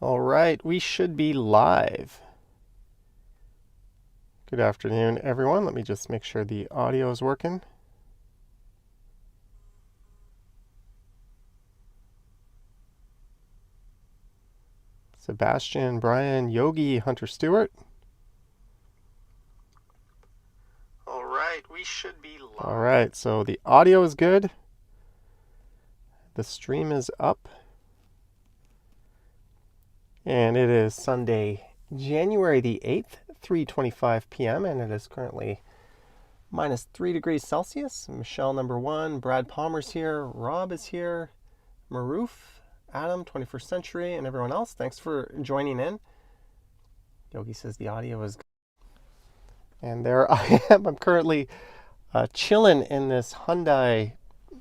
All right, we should be live. Good afternoon, everyone. Let me just make sure the audio is working. Sebastian, Brian, Yogi, Hunter Stewart. All right, we should be live. All right, so the audio is good. The stream is up. And it is Sunday, January the 8th, 3:25 p.m., and it is currently minus 3 degrees Celsius. Michelle number 1, Brad Palmer's here, Rob is here, Maroof, Adam, 21st Century, and everyone else. Thanks for joining in. Yogi says the audio is good. And there I am. I'm currently chilling in this Hyundai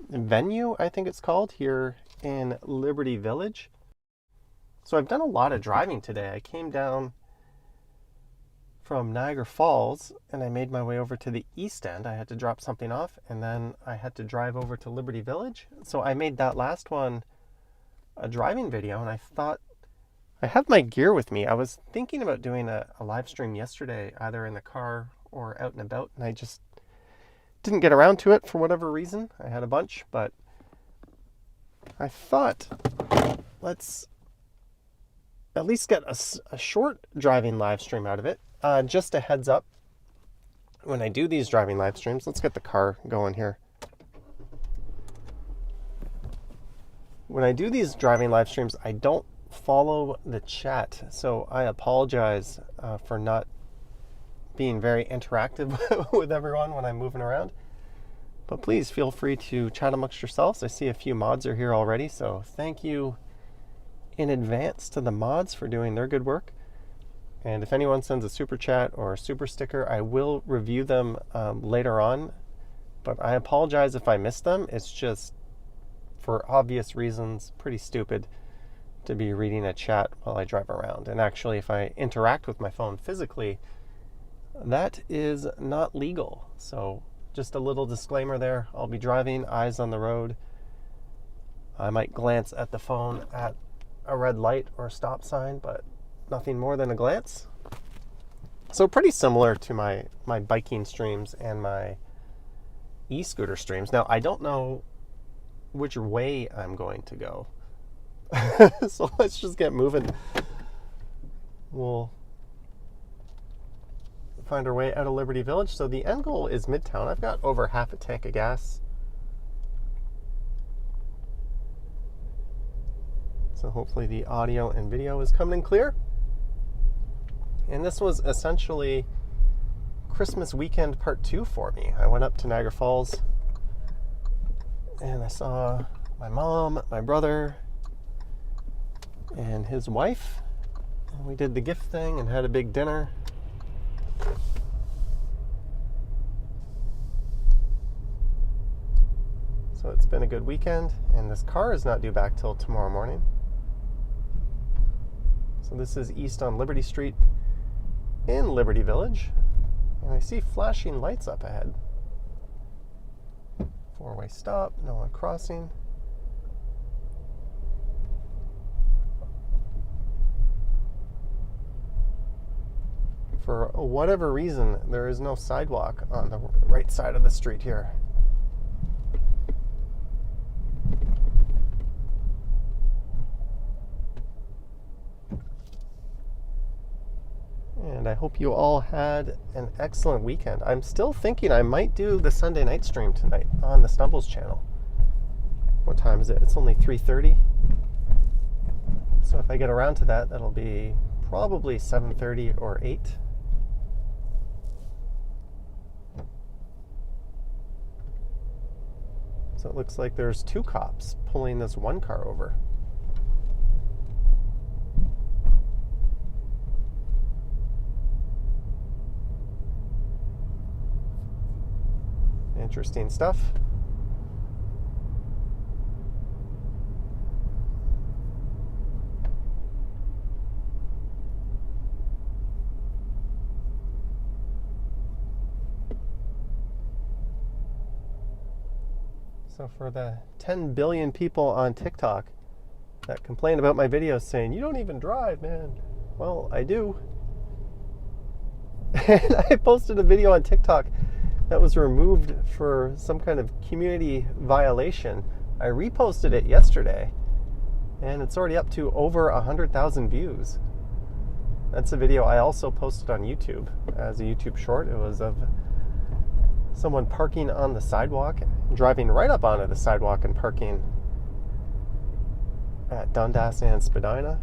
venue, I think it's called, here in Liberty Village. So I've done a lot of driving today. I came down from Niagara Falls and I made my way over to the East End. I had to drop something off and then I had to drive over to Liberty Village. So I made that last one a driving video, and I thought I have my gear with me. I was thinking about doing a live stream yesterday, either in the car or out and about, and I just didn't get around to it for whatever reason. I had a bunch, but I thought let's at least get a short driving live stream out of it. Just a heads up, when I do these driving live streams, let's get the car going here. When I do these driving live streams, I don't follow the chat, so I apologize for not being very interactive with everyone when I'm moving around. But please feel free to chat amongst yourselves. I see a few mods are here already, so thank you in advance to the mods for doing their good work. And if anyone sends a super chat or a super sticker, I will review them later on. But I apologize if I miss them. It's just, for obvious reasons, pretty stupid to be reading a chat while I drive around. And actually, if I interact with my phone physically, that is not legal. So just a little disclaimer there. I'll be driving, eyes on the road. I might glance at the phone at a red light or a stop sign, but nothing more than a glance. So pretty similar to my biking streams and my e-scooter streams. Now, I don't know which way I'm going to go. So let's just get moving. We'll find our way out of Liberty Village. So the end goal is Midtown. I've got over half a tank of gas. So hopefully the audio and video is coming in clear. And this was essentially Christmas weekend part 2 for me. I went up to Niagara Falls and I saw my mom, my brother, and his wife. And we did the gift thing and had a big dinner. So it's been a good weekend, and this car is not due back till tomorrow morning. So this is east on Liberty Street in Liberty Village. And I see flashing lights up ahead. 4-way stop, no one crossing. For whatever reason, there is no sidewalk on the right side of the street here. And I hope you all had an excellent weekend. I'm still thinking I might do the Sunday night stream tonight on the Stumbles channel. What time is it? It's only 3:30. So if I get around to that, that'll be probably 7:30 or 8. So it looks like there's 2 cops pulling this one car over. Interesting stuff. So for the 10 billion people on TikTok, that complain about my videos saying, you don't even drive, man. Well, I do. And I posted a video on TikTok that was removed for some kind of community violation. I reposted it yesterday, and it's already up to over 100,000 views. That's a video I also posted on YouTube as a YouTube short. It was of someone parking on the sidewalk, driving right up onto the sidewalk and parking at Dundas and Spadina.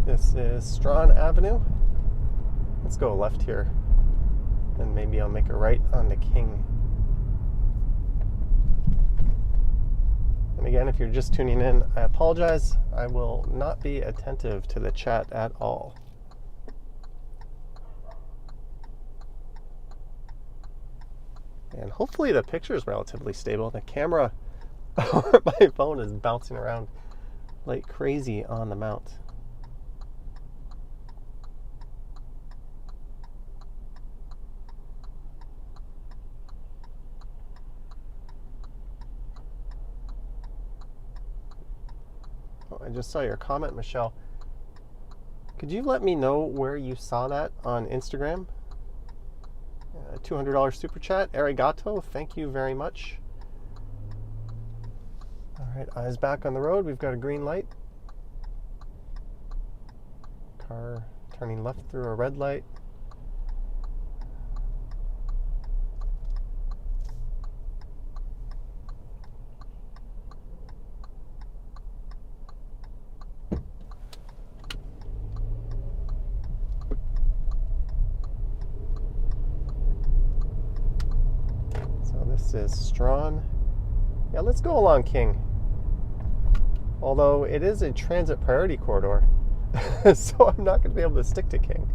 This is Strawn Avenue. Let's go left here, and maybe I'll make a right onto King. And again, if you're just tuning in, I apologize. I will not be attentive to the chat at all. And hopefully the picture is relatively stable. The camera on my phone is bouncing around like crazy on the mount. I just saw your comment, Michelle. Could you let me know where you saw that on Instagram? $200 super chat. Arigato. Thank you very much. All right, eyes back on the road. We've got a green light. Car turning left through a red light. This is Strawn. Yeah, let's go along King. Although it is a transit priority corridor, so I'm not going to be able to stick to King.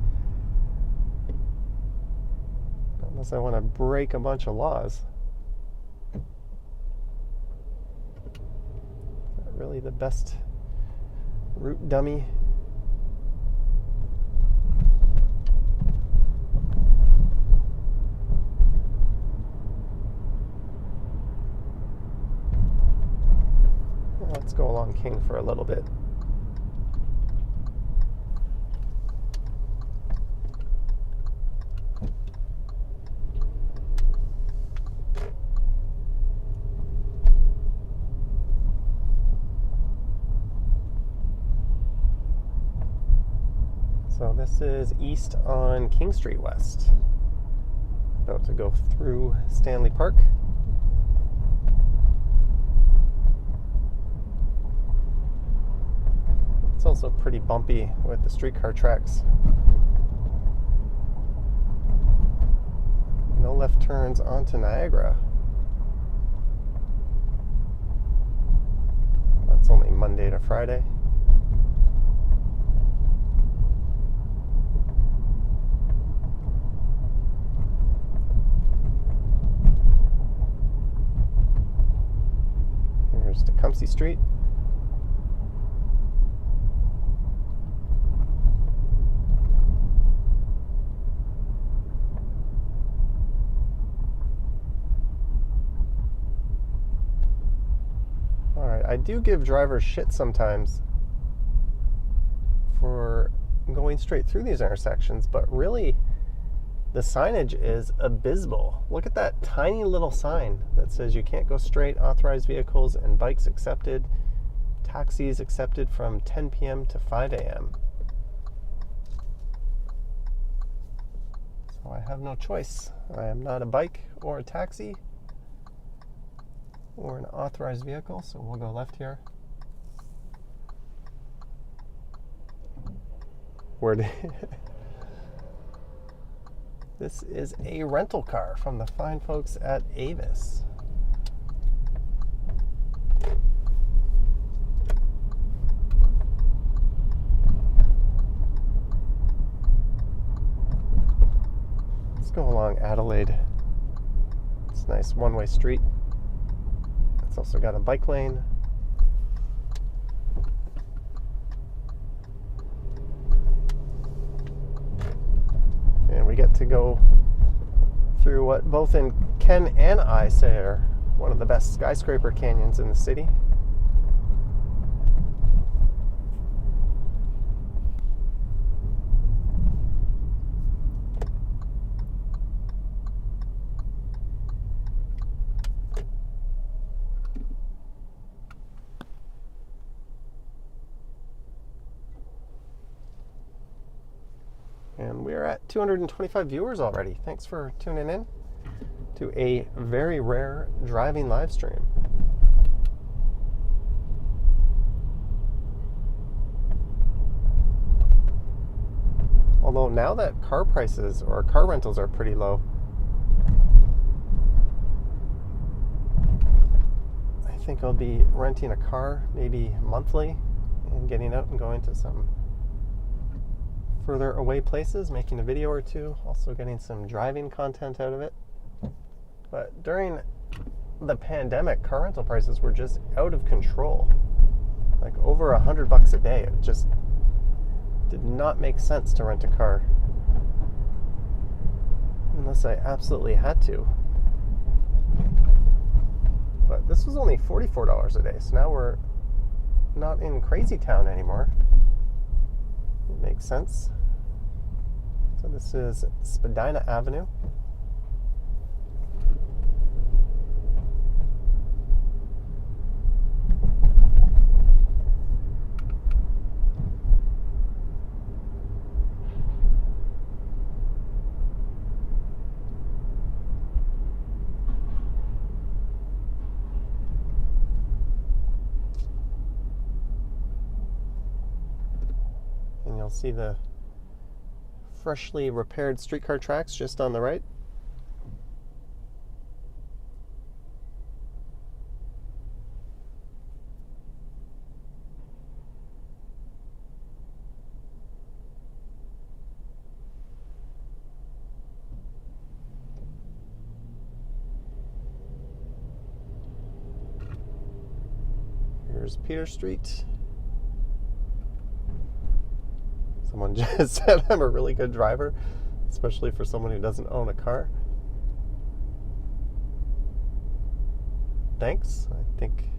Unless I want to break a bunch of laws. Is that really the best route, dummy? Let's go along King for a little bit. So this is east on King Street West. About to go through Stanley Park. It's also pretty bumpy with the streetcar tracks. No left turns onto Niagara. That's only Monday to Friday. Here's Tecumseh Street. I do give drivers shit sometimes for going straight through these intersections, but really the signage is abysmal. Look at that tiny little sign that says you can't go straight, authorized vehicles and bikes accepted, taxis accepted from 10 p.m. to 5 a.m. So I have no choice. I am not a bike or a taxi or an authorized vehicle, so we'll go left here. This is a rental car from the fine folks at Avis. go along Adelaide. It's a nice one-way street. It's also got a bike lane. And we get to go through what both in Ken and I say are one of the best skyscraper canyons in the city. And we're at 225 viewers already. Thanks for tuning in to a very rare driving live stream. Although now that car prices or car rentals are pretty low, I think I'll be renting a car maybe monthly and getting out and going to some further away places, making a video or two, also getting some driving content out of it. But during the pandemic, car rental prices were just out of control. Like over $100 a day. It just did not make sense to rent a car unless I absolutely had to. But this was only $44 a day, so now we're not in crazy town anymore. It makes sense. So this is Spadina Avenue. And you'll see the freshly repaired streetcar tracks just on the right. Here's Peter Street. Someone just said I'm a really good driver, especially for someone who doesn't own a car. Thanks. I think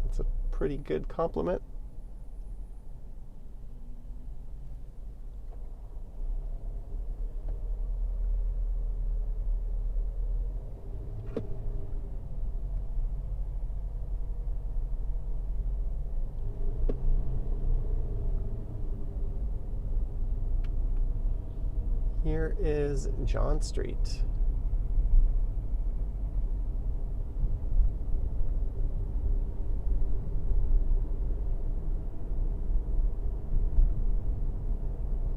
it's a pretty good compliment. Here is John Street.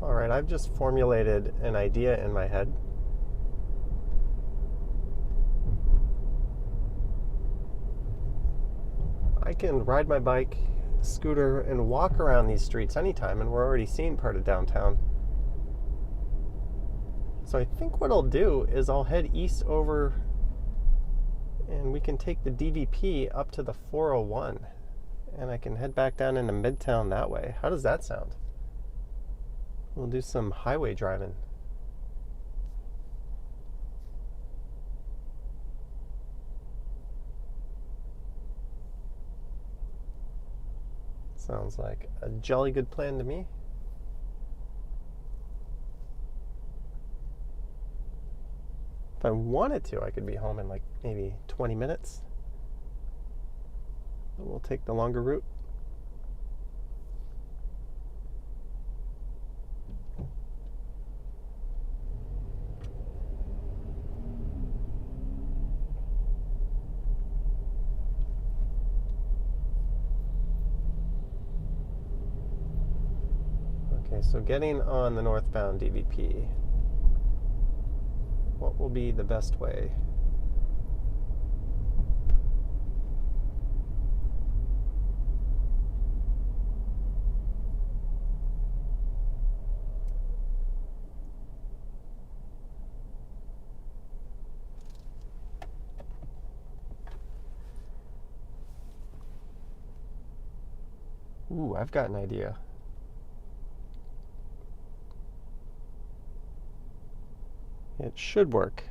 All right, I've just formulated an idea in my head. I can ride my bike, scooter, and walk around these streets anytime, and we're already seeing part of downtown. So I think what I'll do is I'll head east over and we can take the DVP up to the 401 and I can head back down into Midtown that way. How does that sound? We'll do some highway driving. Sounds like a jolly good plan to me. If I wanted to, I could be home in like maybe 20 minutes. But we'll take the longer route. Okay, so getting on the northbound DVP. What will be the best way? Ooh, I've got an idea. It should work.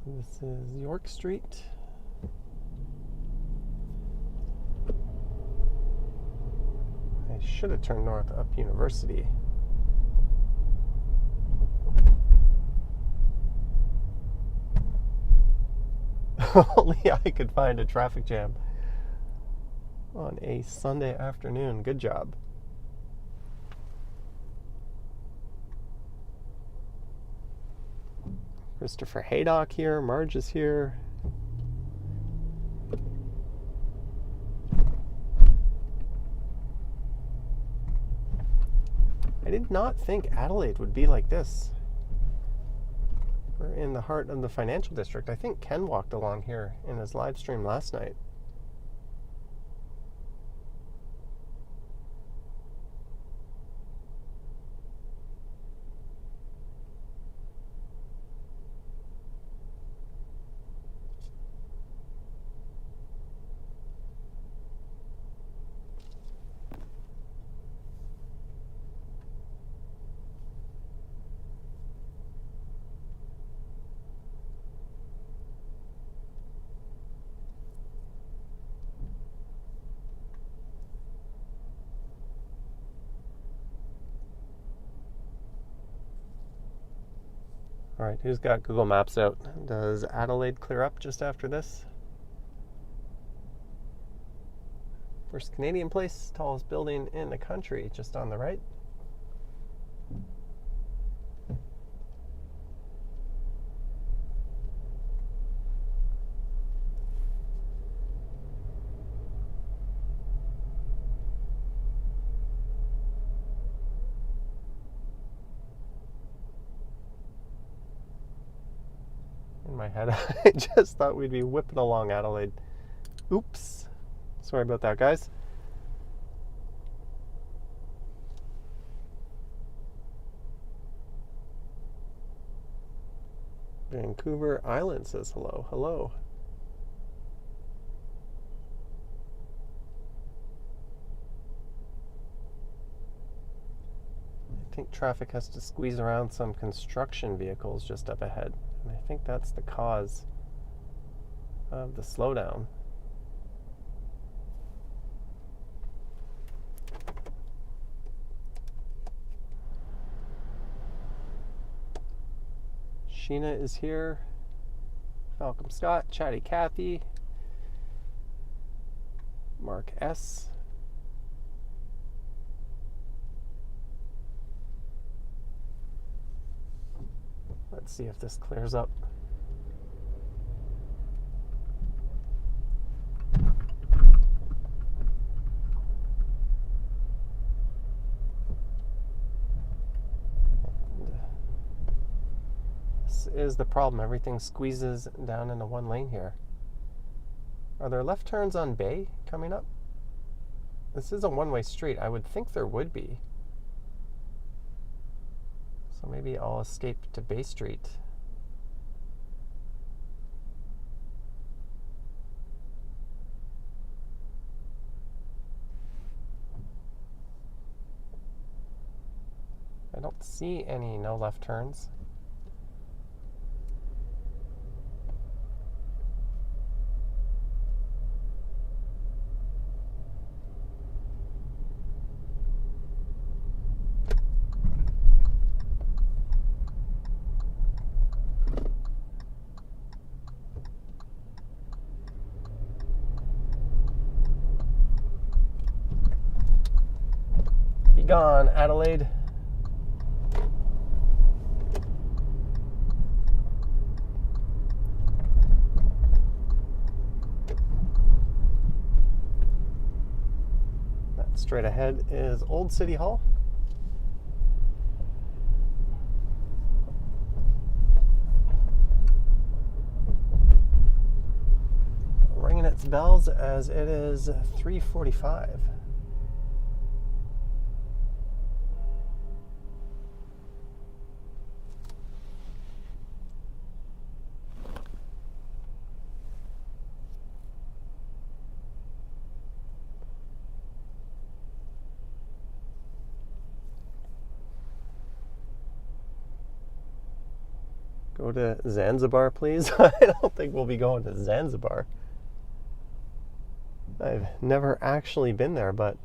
This is York Street. I should have turned north up University. Only I could find a traffic jam on a Sunday afternoon. Good job. Christopher Haydock here. Marge is here. I did not think Adelaide would be like this. We're in the heart of the financial district. I think Ken walked along here in his live stream last night. All right, who's got Google Maps out? Does Adelaide clear up just after this? First Canadian Place, tallest building in the country, just on the right. In my head, I just thought we'd be whipping along Adelaide. Oops. Sorry about that, guys. Vancouver Island says hello. Hello. I think traffic has to squeeze around some construction vehicles just up ahead. And I think that's the cause of the slowdown. Sheena is here. Malcolm Scott, Chatty Cathy, Mark S. Let's see if this clears up. This is the problem. Everything squeezes down into one lane here. Are there left turns on Bay coming up? This is a one-way street. I would think there would be. So maybe I'll escape to Bay Street. I don't see any no left turns. Gone, Adelaide. That straight ahead is Old City Hall. Ringing its bells as it is 3:45. Go to Zanzibar, please? I don't think we'll be going to Zanzibar. I've never actually been there, but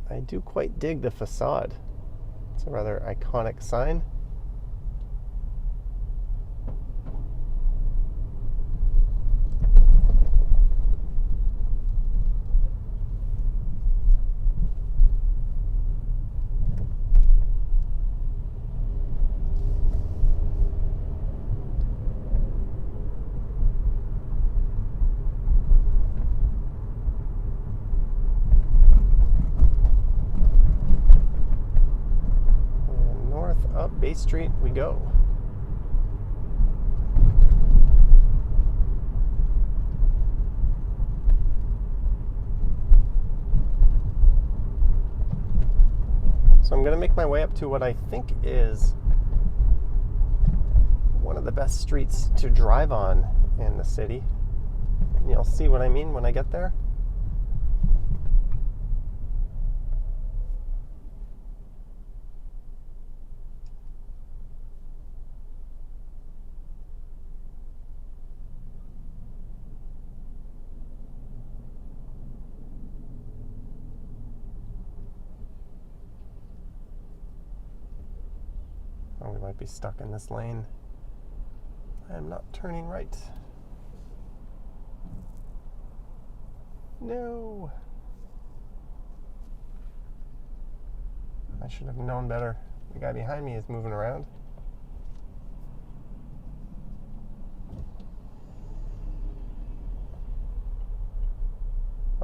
I do quite dig the facade. It's a rather iconic sign. Bay Street we go. So I'm going to make my way up to what I think is one of the best streets to drive on in the city. You'll see what I mean when I get there. Oh, we might be stuck in this lane. I am not turning right. No. I should have known better. The guy behind me is moving around.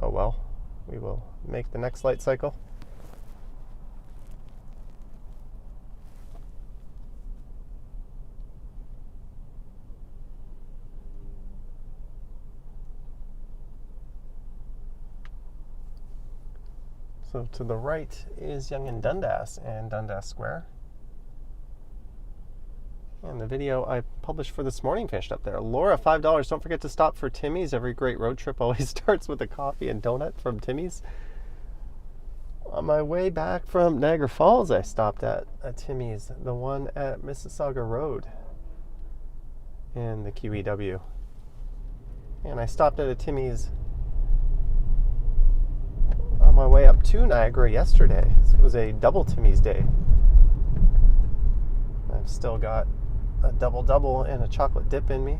Oh well, we will make the next light cycle. So to the right is Yonge and Dundas Square. And the video I published for this morning finished up there. Laura, $5. Don't forget to stop for Timmy's. Every great road trip always starts with a coffee and donut from Timmy's. On my way back from Niagara Falls, I stopped at a Timmy's, the one at Mississauga Road in the QEW. And I stopped at a Timmy's on my way up to Niagara yesterday. So it was a double Timmy's day. I've still got a double and a chocolate dip in me.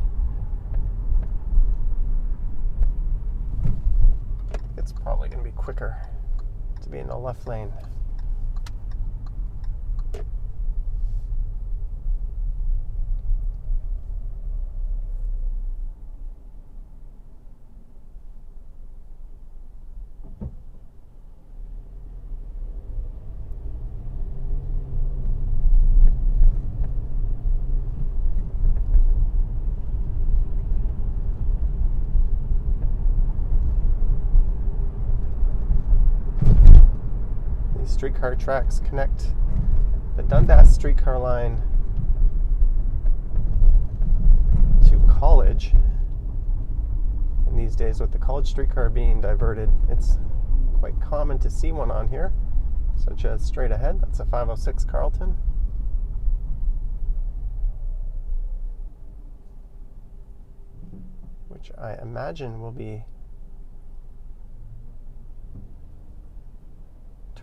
It's probably going to be quicker to be in the left lane. Streetcar tracks connect the Dundas streetcar line to College. And these days, with the College streetcar being diverted, it's quite common to see one on here, such as straight ahead. That's a 506 Carlton. Which I imagine will be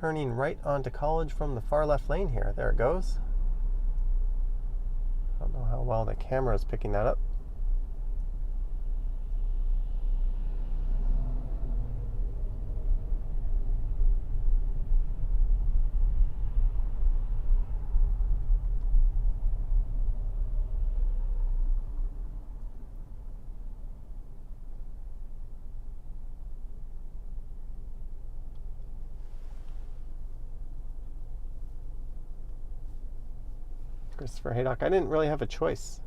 turning right onto College from the far left lane here. There it goes. I don't know how well the camera is picking that up. Christopher Haydock, I didn't really have a choice.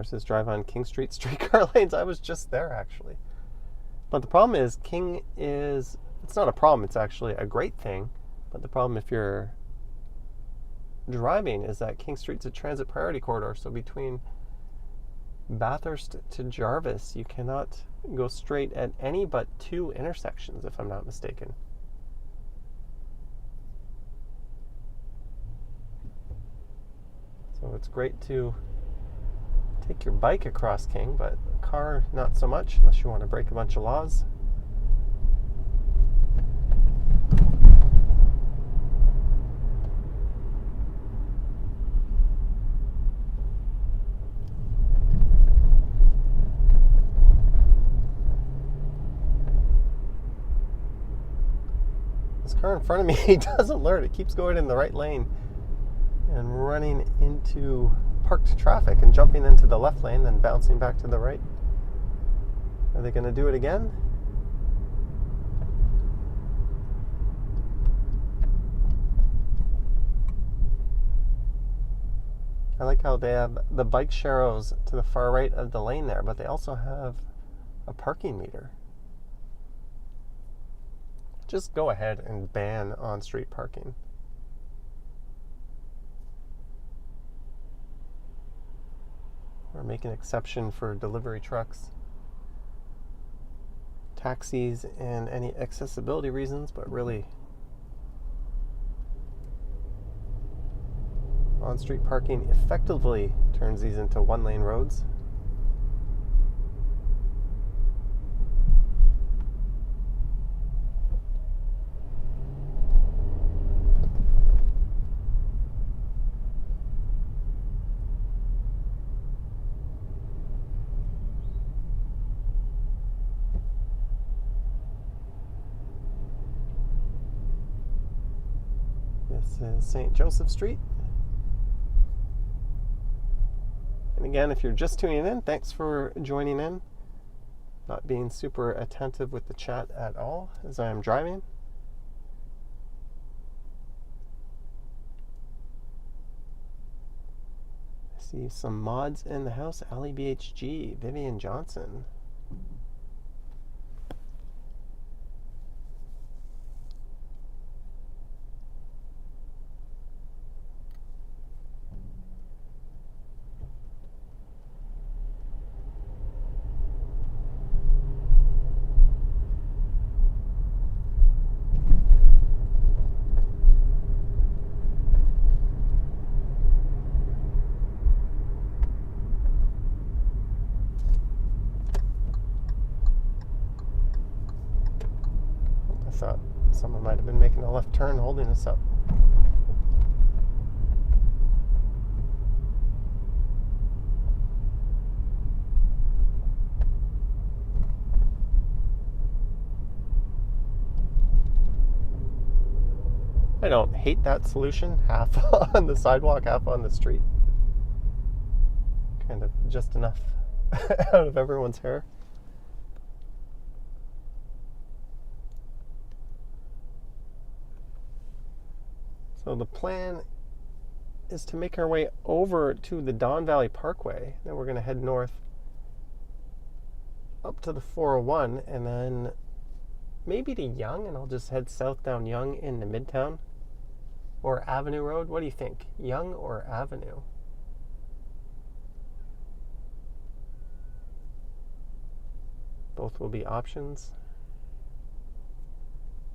versus drive on King Street streetcar lanes. I was just there, actually. But the problem is, it's not a problem, it's actually a great thing. But the problem if you're driving is that King Street's a transit priority corridor. So between Bathurst to Jarvis, you cannot go straight at any but 2 intersections, if I'm not mistaken. So it's great to take your bike across King, but a car not so much, unless you want to break a bunch of laws. This car in front of me does alert. It keeps going in the right lane and running into parked traffic and jumping into the left lane, then bouncing back to the right. Are they going to do it again? I like how they have the bike sharrows to the far right of the lane there, but they also have a parking meter. Just go ahead and ban on-street parking. Or make an exception for delivery trucks, taxis, and any accessibility reasons, but really on-street parking effectively turns these into one-lane roads. This is St. Joseph Street. And again, if you're just tuning in, thanks for joining in. Not being super attentive with the chat at all as I am driving. I see some mods in the house. Ali BHG, Vivian Johnson. Thought someone might have been making a left turn holding us up. I don't hate that solution, half on the sidewalk, half on the street. Kind of just enough out of everyone's hair. So the plan is to make our way over to the Valley Parkway. Then we're going to head north up to the 401 and then maybe to Yonge, and I'll just head south down Yonge into Midtown. Or Avenue Road. What do you think? Yonge or Avenue? Both will be options.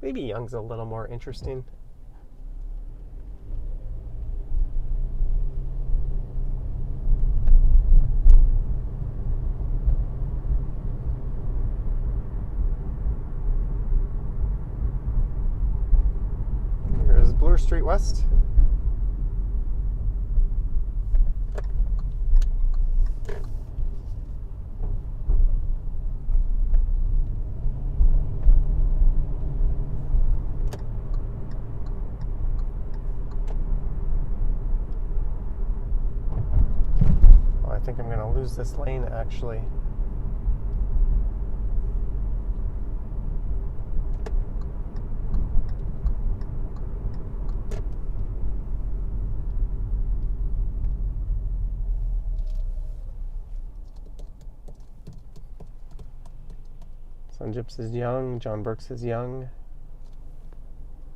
Maybe Yonge's a little more interesting. Street West. Oh, I think I'm going to lose this lane actually. John Jip says Yonge. John Burke says Yonge.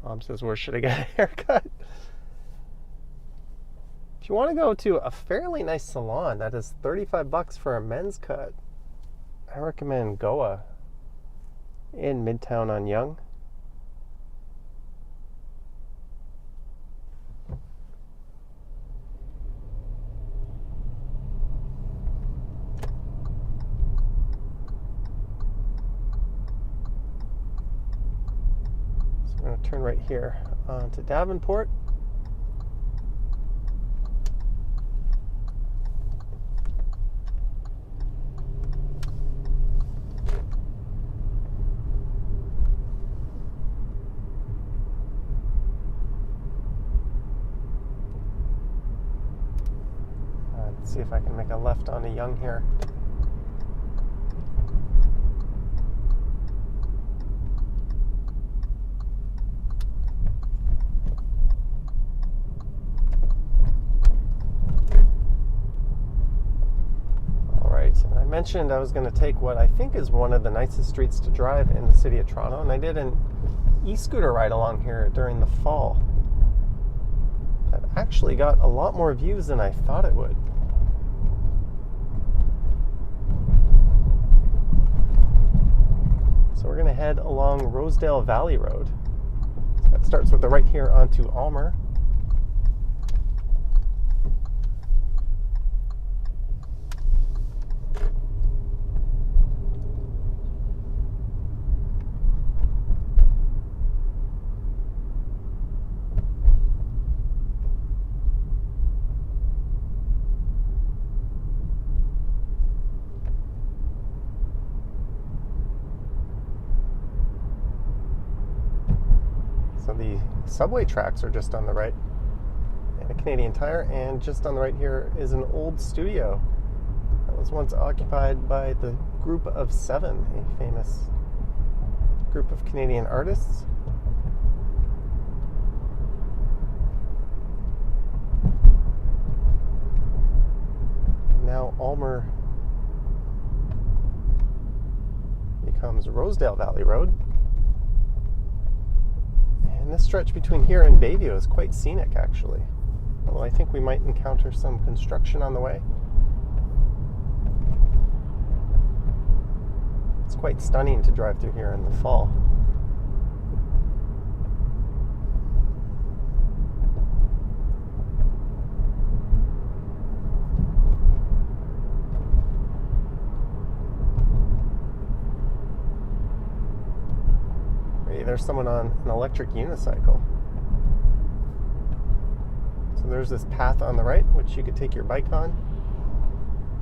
Mom says, where should I get a haircut? If you want to go to a fairly nice salon that is $35 for a men's cut, I recommend Goa in Midtown on Yonge. So we're going to turn right here onto Davenport. See if I can make a left onto Yonge here. All right, and I mentioned I was going to take what I think is one of the nicest streets to drive in the city of Toronto, and I did an e-scooter ride along here during the fall that actually got a lot more views than I thought it would. So we're going to head along Rosedale Valley Road. So that starts with the right here onto Almer. So the subway tracks are just on the right, and a Canadian Tire, and just on the right here is an old studio that was once occupied by the Group of Seven, a famous group of Canadian artists. And now Almer becomes Rosedale Valley Road. And this stretch between here and Bayview is quite scenic, actually. Although I think we might encounter some construction on the way. It's quite stunning to drive through here in the fall. There's someone on an electric unicycle. So there's this path on the right, which you could take your bike on.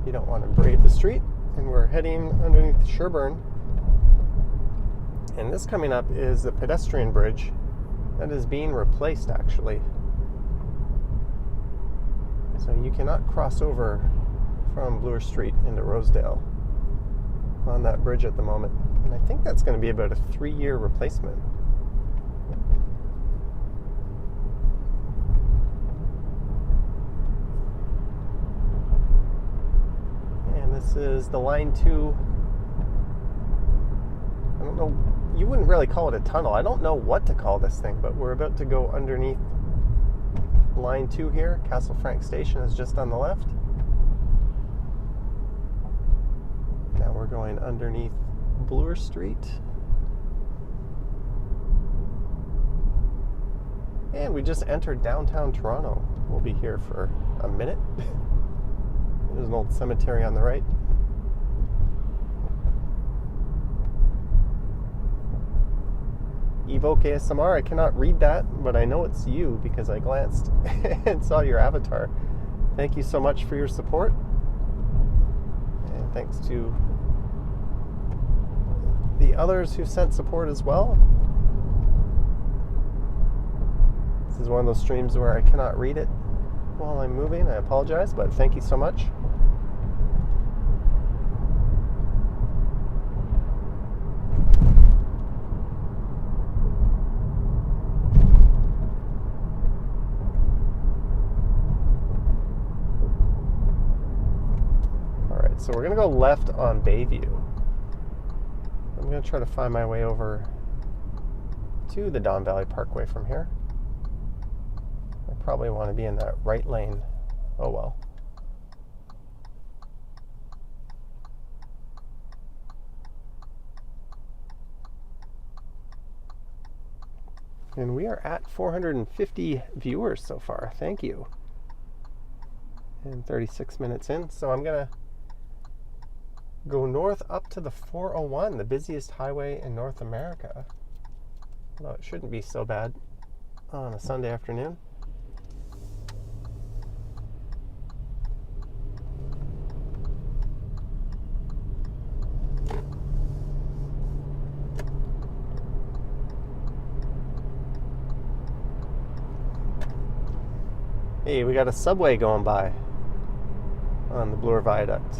You don't want to brave the street. And we're heading underneath Sherbourne. And this coming up is the pedestrian bridge that is being replaced, actually. So you cannot cross over from Bloor Street into Rosedale on that bridge at the moment. And I think that's going to be about a 3-year replacement. And this is the Line 2. I don't know, you wouldn't really call it a tunnel. I don't know what to call this thing, but we're about to go underneath Line 2 here. Castle Frank Station is just on the left. Now we're going underneath Bloor Street. And we just entered downtown Toronto. We'll be here for a minute. There's an old cemetery on the right. Evoke ASMR, I cannot read that, but I know it's you because I glanced and saw your avatar. Thank you so much for your support. And thanks to the others who sent support as well. This is one of those streams where I cannot read it while I'm moving. I apologize, but thank you so much. All right, so we're going to go left on Bayview. I'm going to try to find my way over to the Don Valley Parkway from here. I probably want to be in that right lane. Oh well. And we are at 450 viewers so far. Thank you. And 36 minutes in. So I'm going to go north up to the 401, the busiest highway in North America. Although it shouldn't be so bad on a Sunday afternoon. Hey, we got a subway going by on the Bloor Viaduct.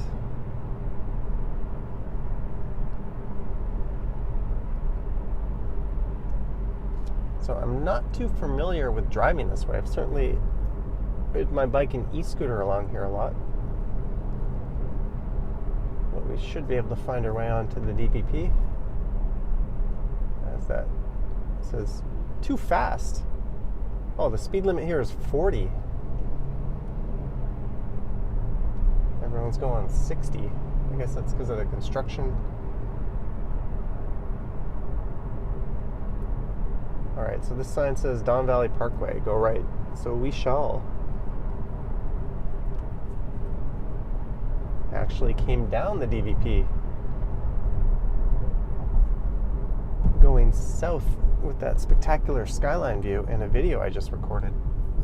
So I'm not too familiar with driving this way. I've certainly ridden my bike and e-scooter along here a lot. But we should be able to find our way onto the DVP. As that says, too fast. Oh, the speed limit here is 40. Everyone's going 60. I guess that's because of the construction. Alright, so this sign says Don Valley Parkway, go right. So we shall. Actually came down the DVP. Going south with that spectacular skyline view in a video I just recorded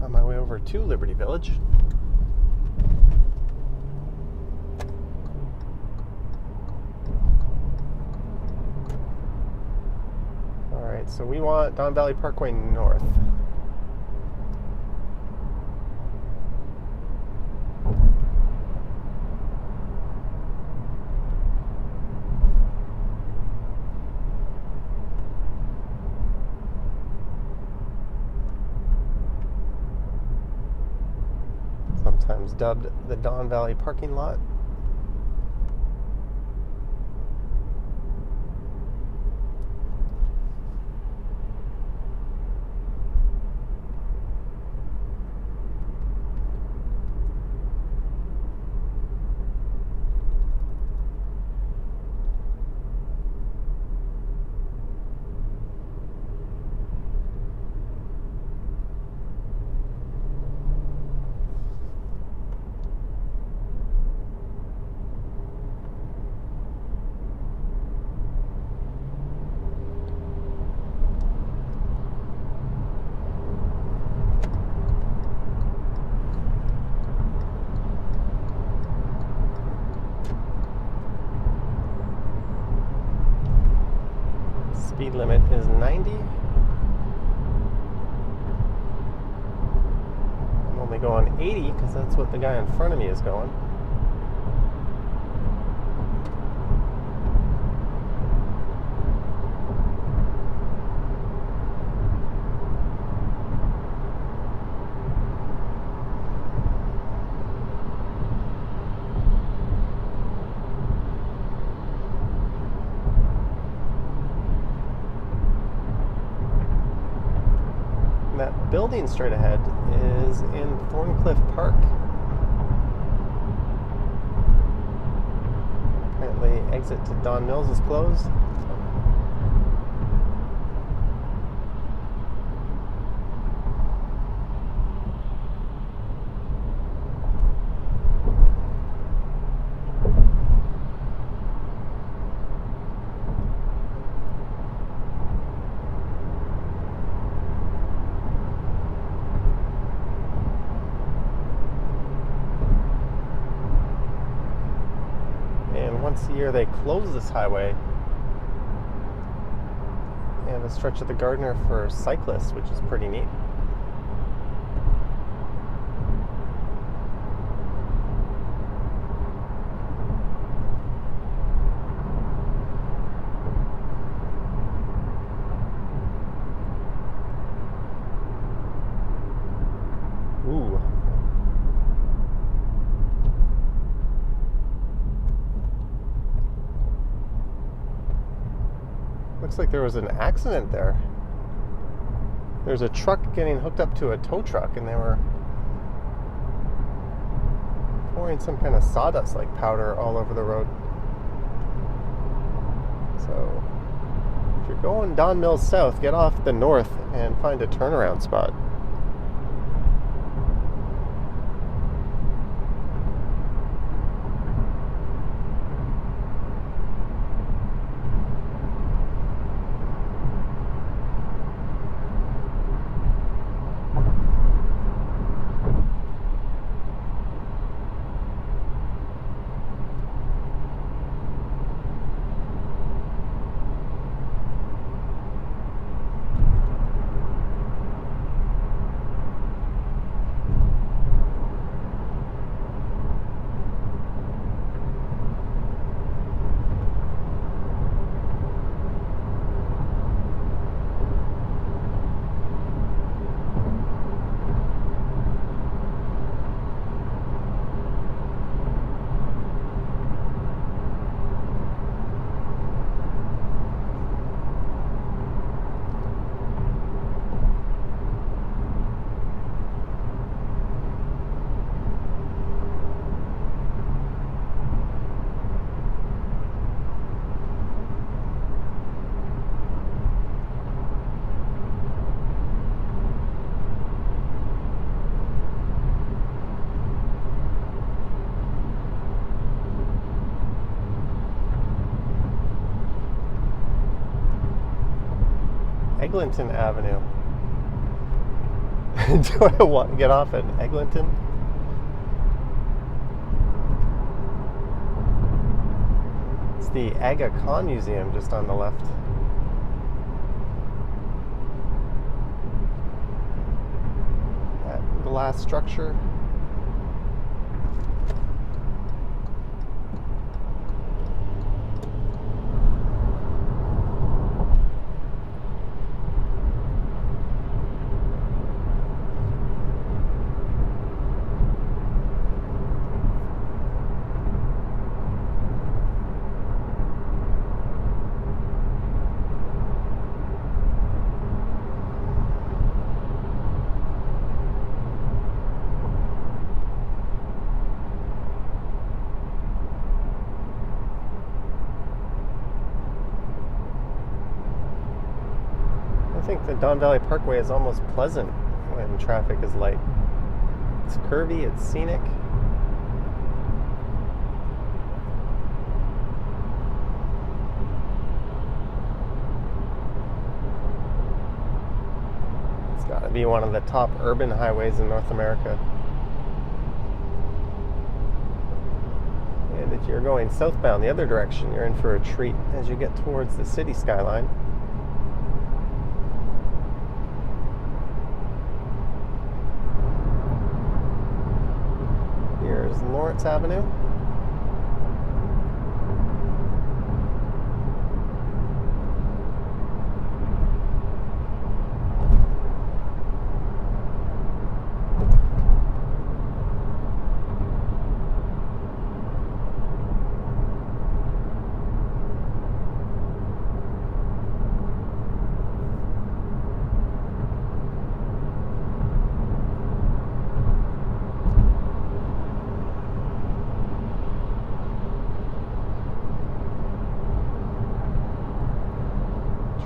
on my way over to Liberty Village. Alright, so we want Don Valley Parkway north. Sometimes dubbed the Don Valley parking lot. Speed limit is 90. I'm only going 80 because that's what the guy in front of me is going. That building straight ahead is in Thorncliffe Park. Apparently exit to Don Mills is closed. Once a year they close this highway and a stretch of the Gardner for cyclists, which is pretty neat. Ooh. Looks like there was an accident there. There's a truck getting hooked up to a tow truck, and they were pouring some kind of sawdust-like powder all over the road. So, if you're going Don Mills South, get off the north and find a turnaround spot. Eglinton Avenue. Do I want to get off at Eglinton? It's the Aga Khan Museum just on the left. That glass structure. I think the Don Valley Parkway is almost pleasant when traffic is light. It's curvy, it's scenic. It's got to be one of the top urban highways in North America. And if you're going southbound the other direction, you're in for a treat as you get towards the city skyline. Here's Lawrence Avenue.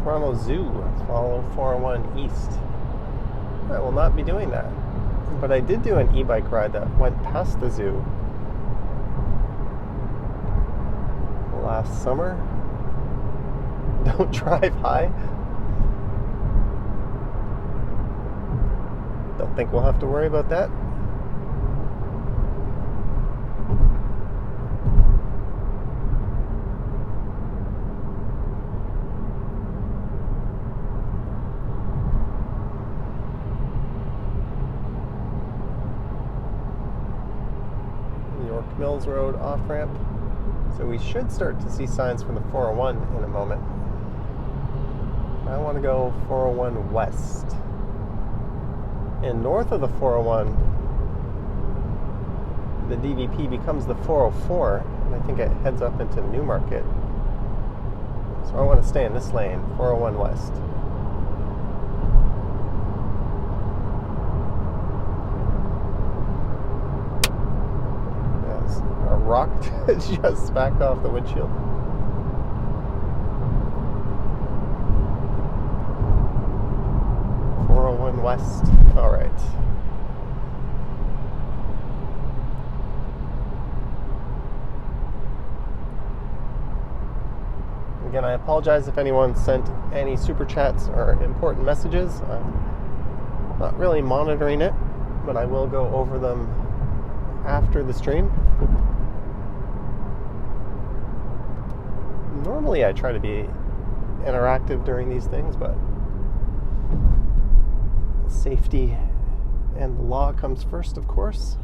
Toronto Zoo, follow 401 East. I will not be doing that. But I did do an e-bike ride that went past the zoo last summer. Don't drive high. Don't think we'll have to worry about that. Mills Road off-ramp. So we should start to see signs from the 401 in a moment. I want to go 401 west. And north of the 401, the DVP becomes the 404, and I think it heads up into Newmarket. So I want to stay in this lane, 401 West. Yes, a rock just smacked off the windshield. West. All right. Again, I apologize if anyone sent any super chats or important messages. I'm not really monitoring it, but I will go over them after the stream. Normally I try to be interactive during these things, but safety and the law comes first, of course.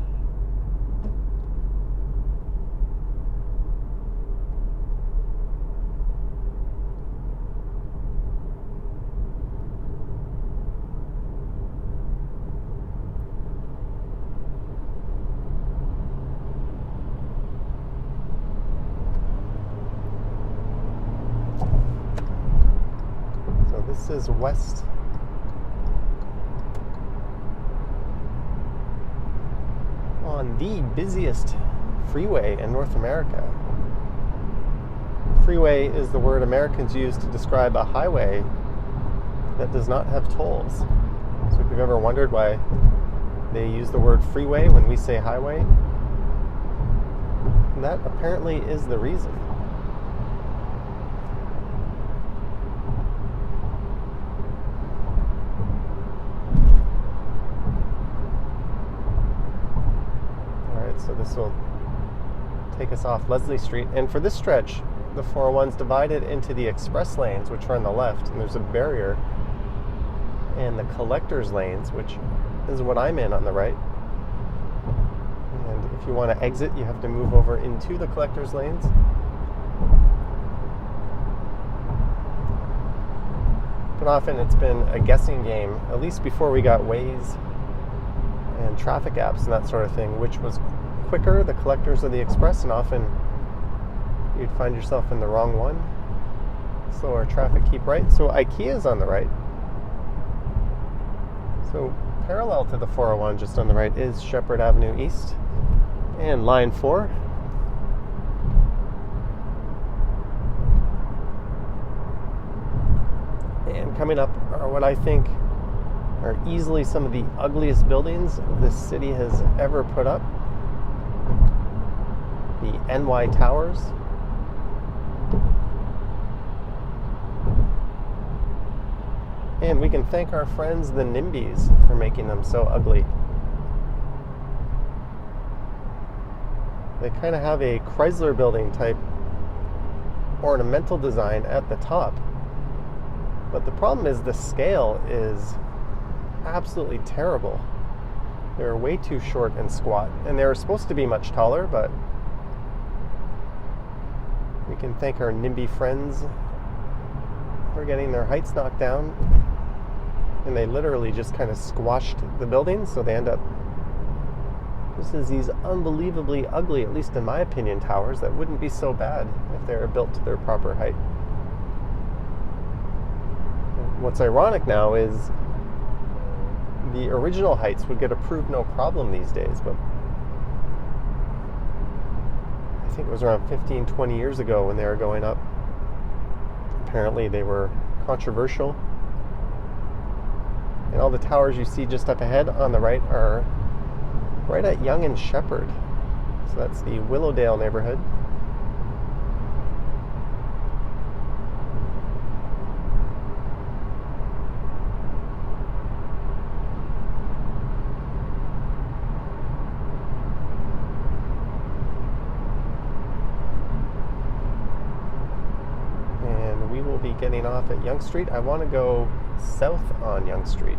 So this is West on the busiest freeway in North America. Freeway is the word Americans use to describe a highway that does not have tolls. So if you've ever wondered why they use the word freeway when we say highway, that apparently is the reason. So this will take us off Leslie Street. And for this stretch, the 401's divided into the express lanes, which are on the left, and there's a barrier, and the collector's lanes, which is what I'm in on the right. And if you want to exit, you have to move over into the collector's lanes. But often it's been a guessing game, at least before we got Waze and traffic apps and that sort of thing, which was quicker, the collectors or the express, and often you'd find yourself in the wrong one. Slower traffic, keep right. So IKEA's on the right. So parallel to the 401 just on the right is Shepherd Avenue East and Line 4. And coming up are what I think are easily some of the ugliest buildings this city has ever put up. The NY Towers. And we can thank our friends the NIMBYs for making them so ugly. They kind of have a Chrysler building type ornamental design at the top. But the problem is the scale is absolutely terrible. They're way too short and squat. And they were supposed to be much taller, but we can thank our NIMBY friends for getting their heights knocked down. And they literally just kind of squashed the buildings, so they end up just as these unbelievably ugly, at least in my opinion, towers that wouldn't be so bad if they were built to their proper height. And what's ironic now is the original heights would get approved no problem these days, but I think it was around 15, 20 years ago when they were going up. Apparently they were controversial. And all the towers you see just up ahead on the right are right at Yonge and Shepherd. So that's the Willowdale neighborhood. Getting off at Yonge Street. I want to go south on Yonge Street.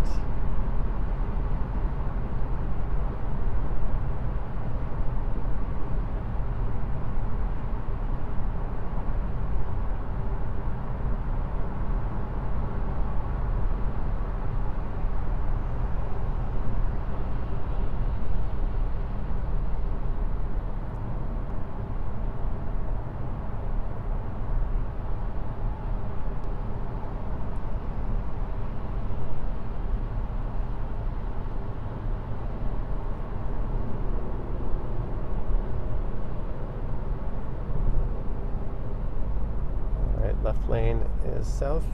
lane is south.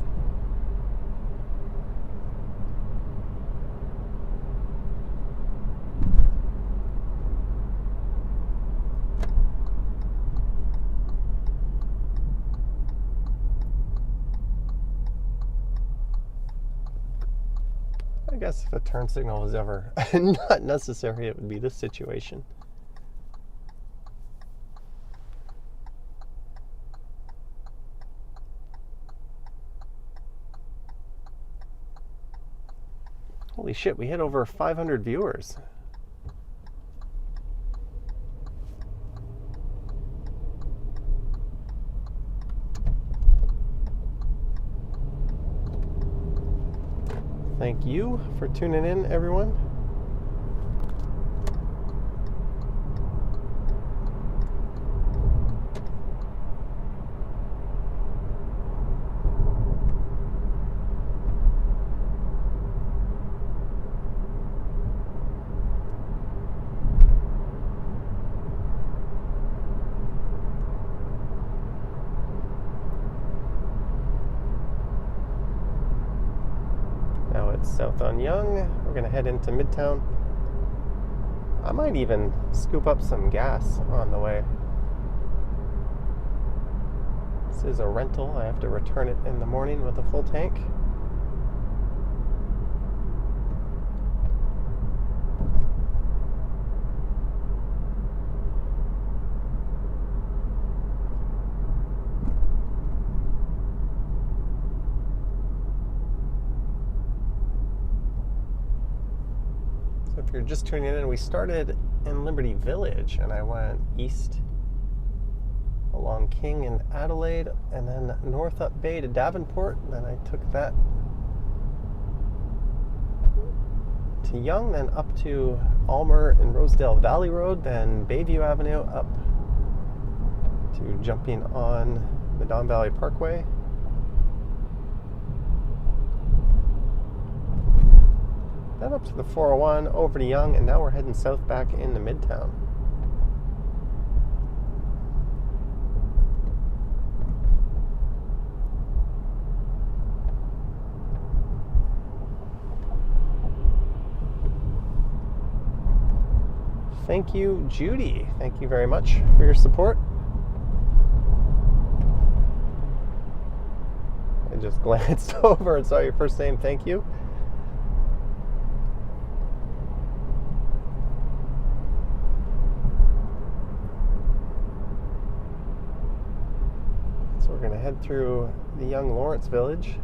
I guess if a turn signal was ever not necessary, it would be this situation. Holy shit, we hit over 500 viewers. Thank you for tuning in, everyone. Now it's south on Yonge. We're going to head into Midtown. I might even scoop up some gas on the way. This is a rental. I have to return it in the morning with a full tank. If you're just tuning in, we started in Liberty Village and I went east along King and Adelaide and then north up Bay to Davenport. Then I took that to Yonge, then up to Almer and Rosedale Valley Road, then Bayview Avenue up to jumping on the Valley Parkway. Then up to the 401, over to Yonge, and now we're heading south back into Midtown. Thank you, Judy. Thank you very much for your support. I just glanced over and saw your first name. Thank you. So we're going to head through the Yonge Lawrence Village.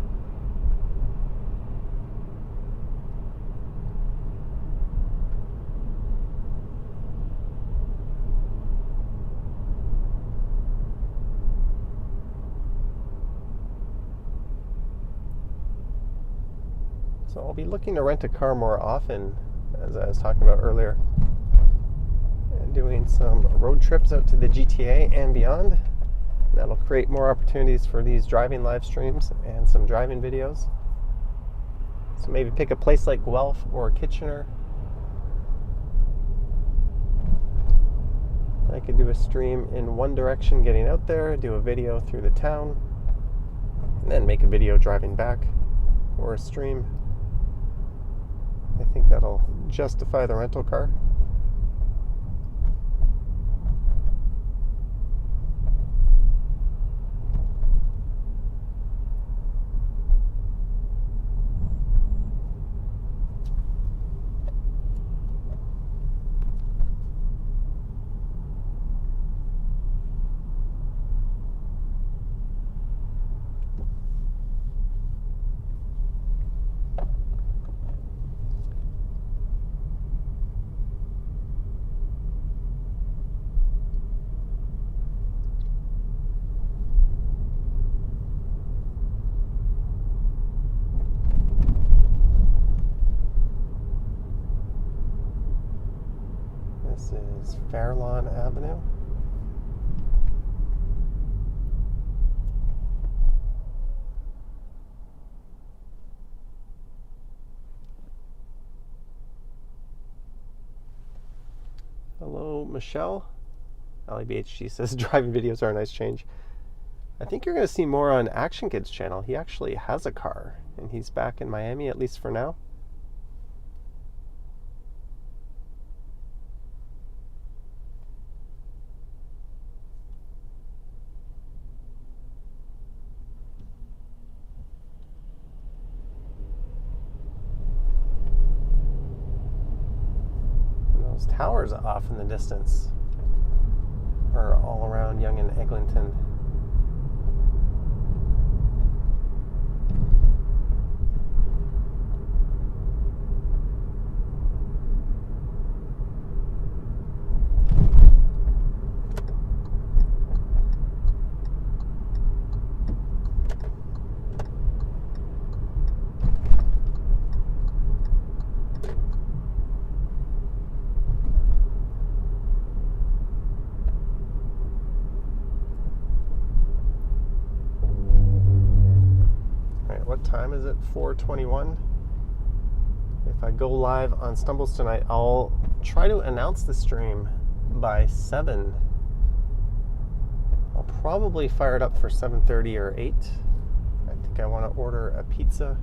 So I'll be looking to rent a car more often, as I was talking about earlier, and doing some road trips out to the GTA and beyond. That'll create more opportunities for these driving live streams and some driving videos. So maybe pick a place like Guelph or Kitchener. I could do a stream in one direction getting out there, do a video through the town, and then make a video driving back, or a stream. I think that'll justify the rental car. This is Fairlawn Avenue. Hello, Michelle. LABHG says driving videos are a nice change. I think you're going to see more on Action Kid's channel. He actually has a car, and he's back in Miami, at least for now. Towers off in the distance are all around Yonge and Eglinton. What time is it? 4:21. If I go live on Stumbles tonight, I'll try to announce the stream by 7. I'll probably fire it up for 7:30 or 8. I think I want to order a pizza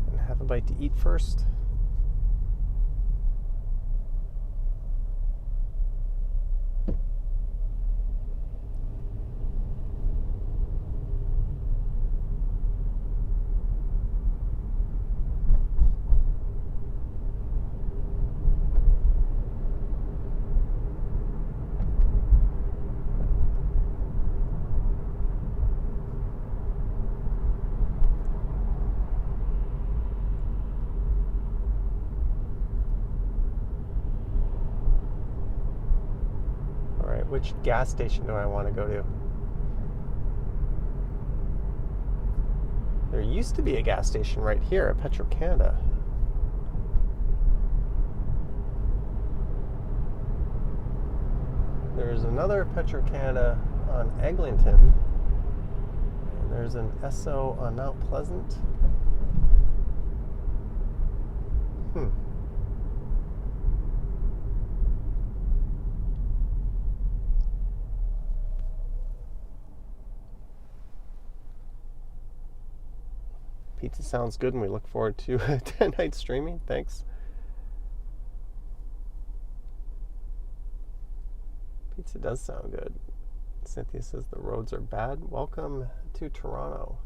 and have a bite to eat first. Which gas station do I want to go to? There used to be a gas station right here at Petro-Canada. There's another Petro-Canada on Eglinton. And there's an Esso on Mount Pleasant. Pizza sounds good, and we look forward to 10 nights streaming. Thanks. Pizza does sound good. Cynthia says the roads are bad. Welcome to Toronto.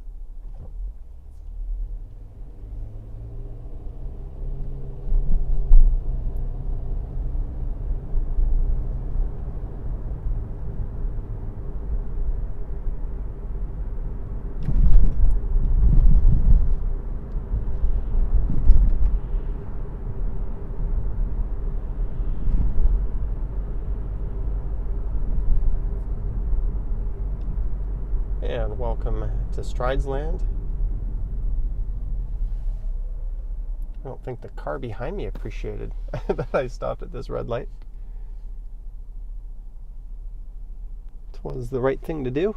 And welcome to Strides Land. I don't think the car behind me appreciated that I stopped at this red light. It was the right thing to do.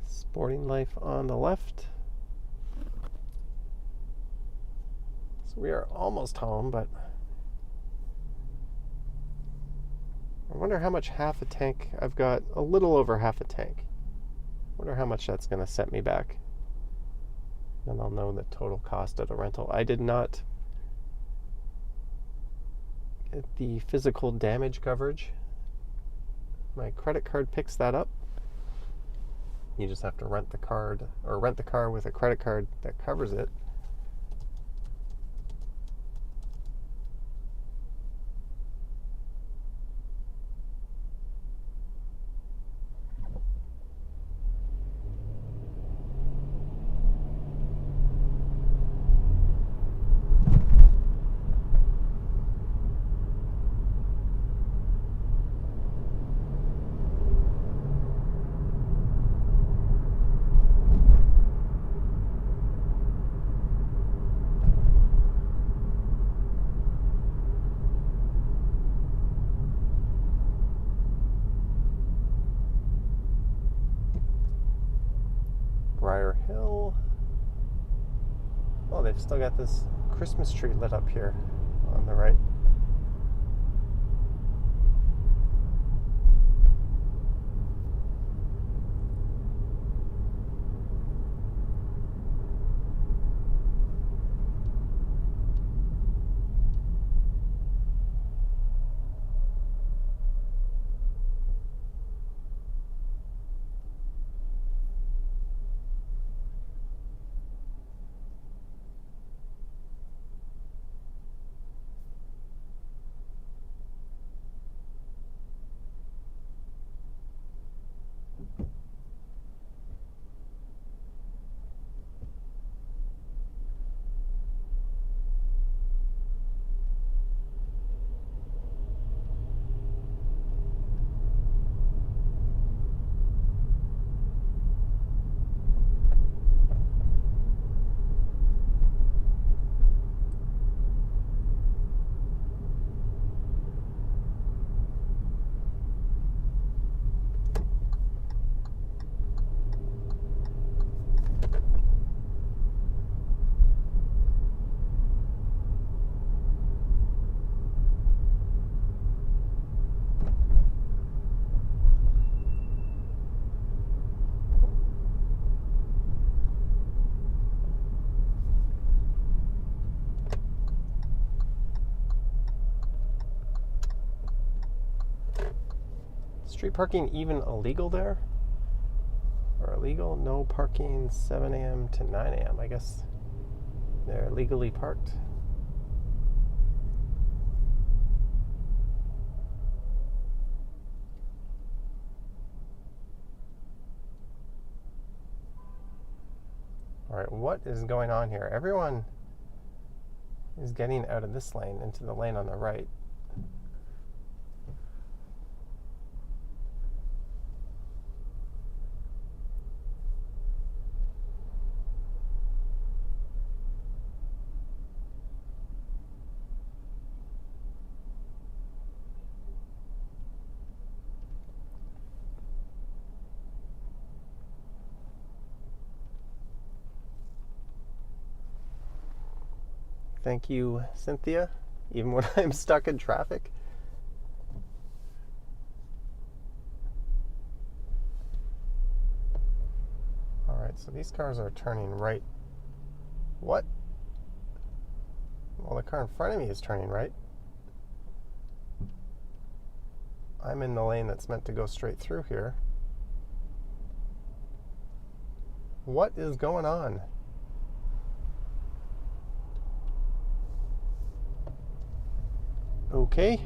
Sporting Life on the left. So we are almost home, but I wonder how much half a tank. I've got a little over half a tank. Wonder how much that's going to set me back. Then I'll know the total cost of the rental. I did not get the physical damage coverage. My credit card picks that up. You just have to rent the car with a credit card that covers it. Hill. Oh, they've still got this Christmas tree lit up here. on the right. Street parking even illegal there? Or illegal? No parking 7 a.m. to 9 a.m. I guess they're legally parked. All right, what is going on here? Everyone is getting out of this lane into the lane on the right. Thank you, Cynthia, even when I'm stuck in traffic. All right, so these cars are turning right. What? Well, the car in front of me is turning right. I'm in the lane that's meant to go straight through here. What is going on? Okay.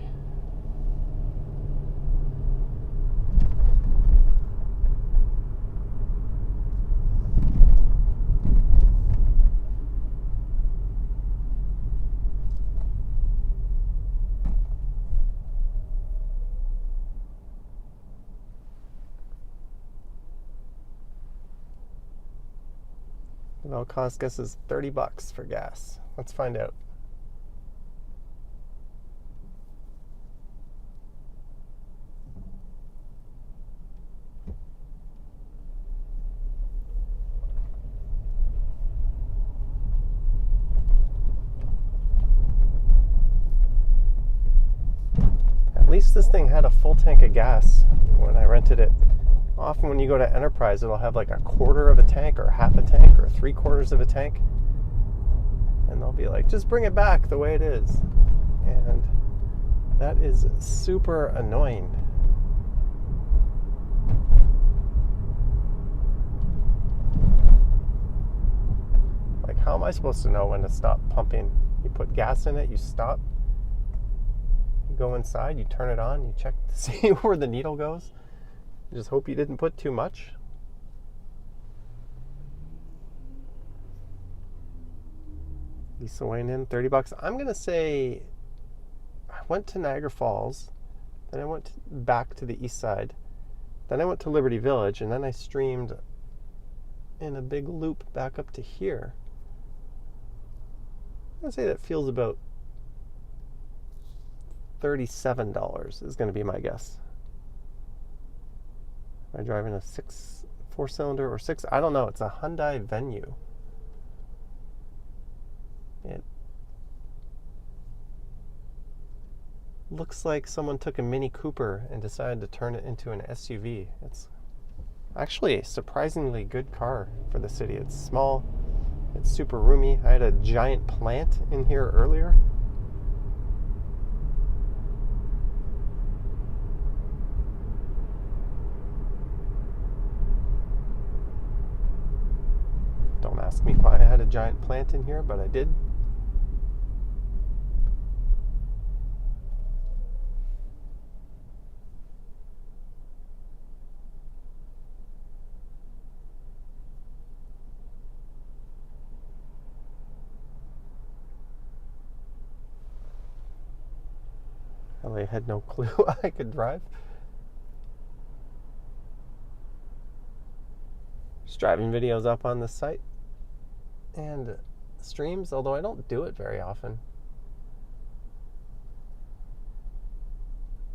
It all cost us is $30 for gas. Let's find out. At least this thing had a full tank of gas when I rented it. Often when you go to Enterprise, it'll have like a quarter of a tank or half a tank or 3/4 of a tank. And they'll be like, just bring it back the way it is. And that is super annoying. Like, how am I supposed to know when to stop pumping? You put gas in it, you stop. You go inside, you turn it on, you check to see where the needle goes. You just hope you didn't put too much. Lisa weighing in, $30. I'm going to say I went to Niagara Falls, then I went back to the east side, then I went to Liberty Village, and then I streamed in a big loop back up to here. I'm going to say that feels about $37 is going to be my guess. Am I driving a 4-cylinder or 6? I don't know. It's a Hyundai Venue. Looks like someone took a Mini Cooper and decided to turn it into an SUV. It's actually a surprisingly good car for the city. It's small, it's super roomy. I had a giant plant in here earlier. Don't ask me why I had a giant plant in here, but I did. I had no clue I could drive. Just driving videos up on this site and streams, although I don't do it very often.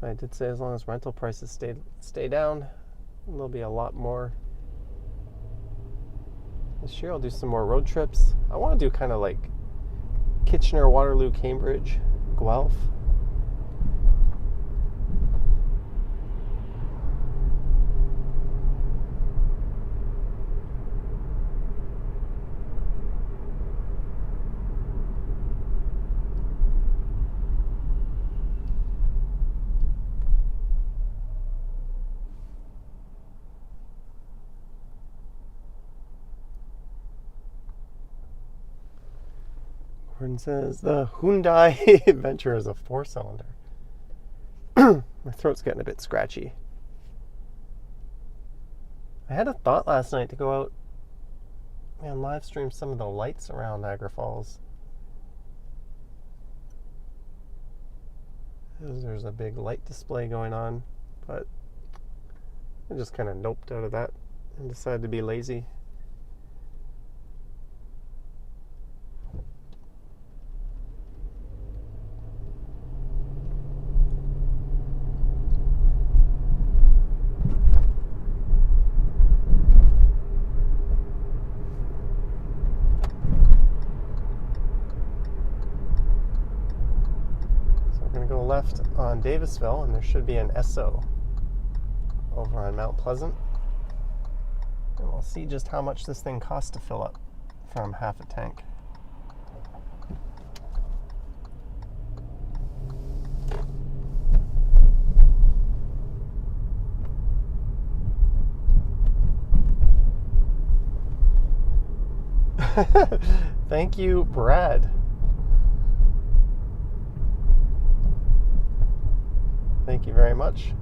But I did say as long as rental prices stay down, there'll be a lot more. This year I'll do some more road trips. I want to do kind of like Kitchener, Waterloo, Cambridge, Guelph. Gordon says the Hyundai Adventure is a 4-cylinder. My throat's getting a bit scratchy. I had a thought last night to go out and live stream some of the lights around Niagara Falls. There's a big light display going on, but I just kind of noped out of that and decided to be lazy. Left on Davisville, and there should be an Esso over on Mount Pleasant, and we'll see just how much this thing costs to fill up from half a tank. Thank you, Brad. Thank you very much.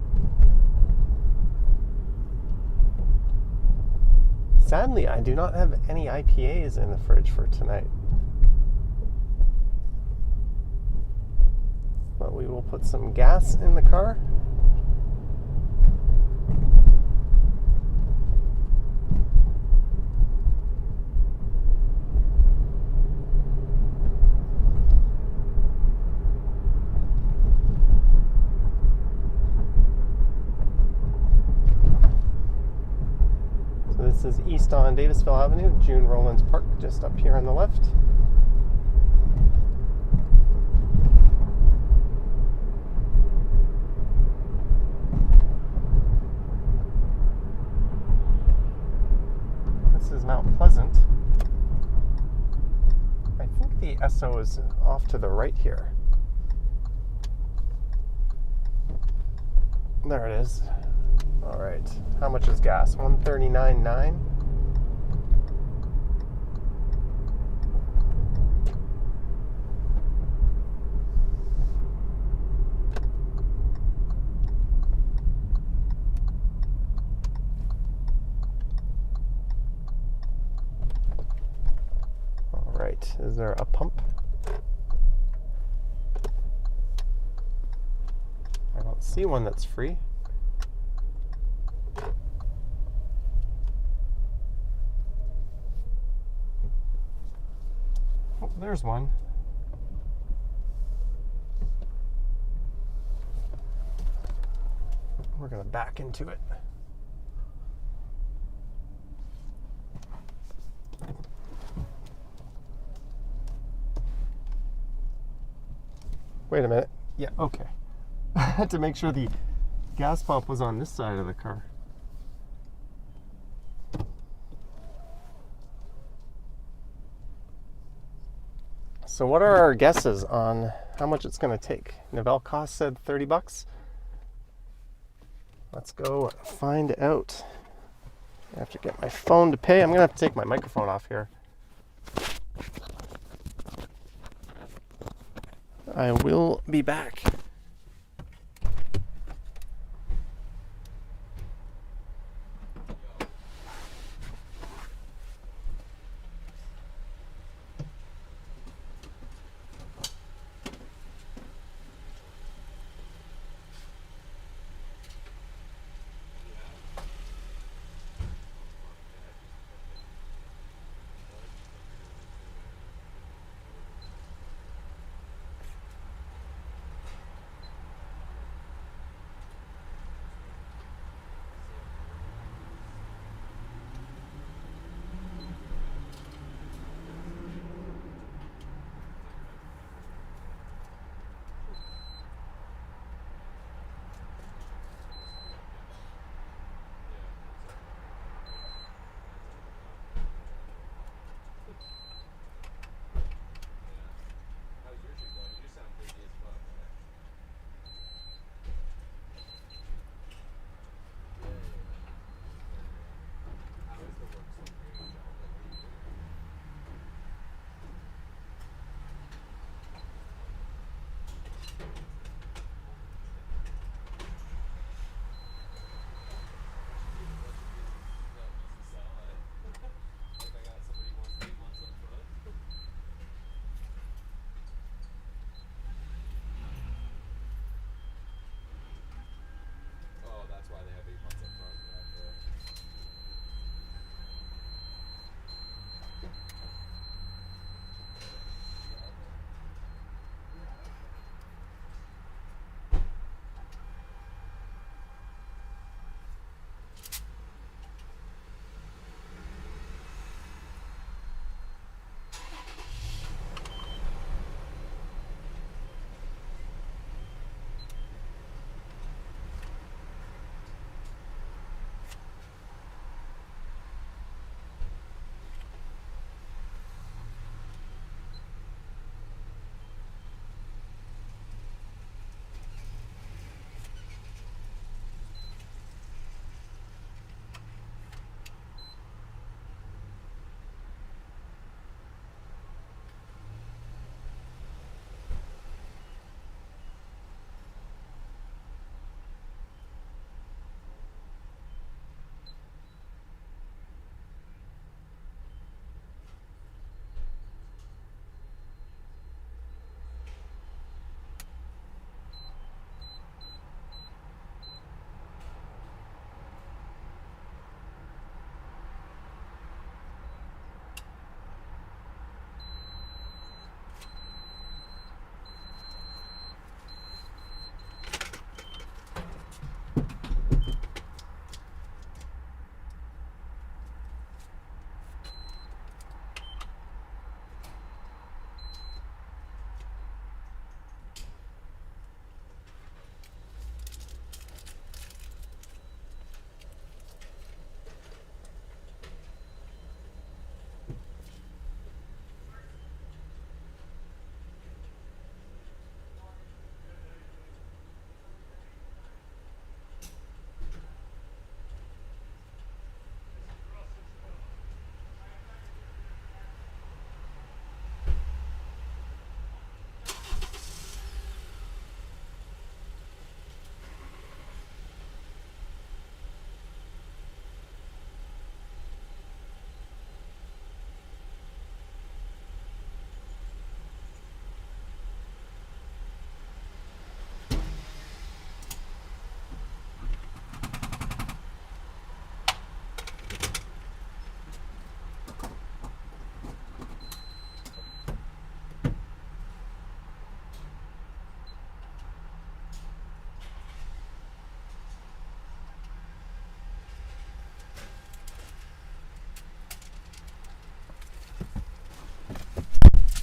Sadly, I do not have any IPAs in the fridge for tonight. But we will put some gas in the car. This is east on Davisville Avenue, June Rollins Park, just up here on the left. This is Mount Pleasant. I think the Esso is off to the right here. There it is. All right, how much is gas? $139.9. All right, is there a pump? I don't see one that's free. There's one. We're going to back into it. Wait a minute. Yeah, okay. had to make sure the gas pump was on this side of the car. So what are our guesses on how much it's going to take? Novell Cost said $30. Let's go find out. I have to get my phone to pay. I'm going to have to take my microphone off here. I will be back.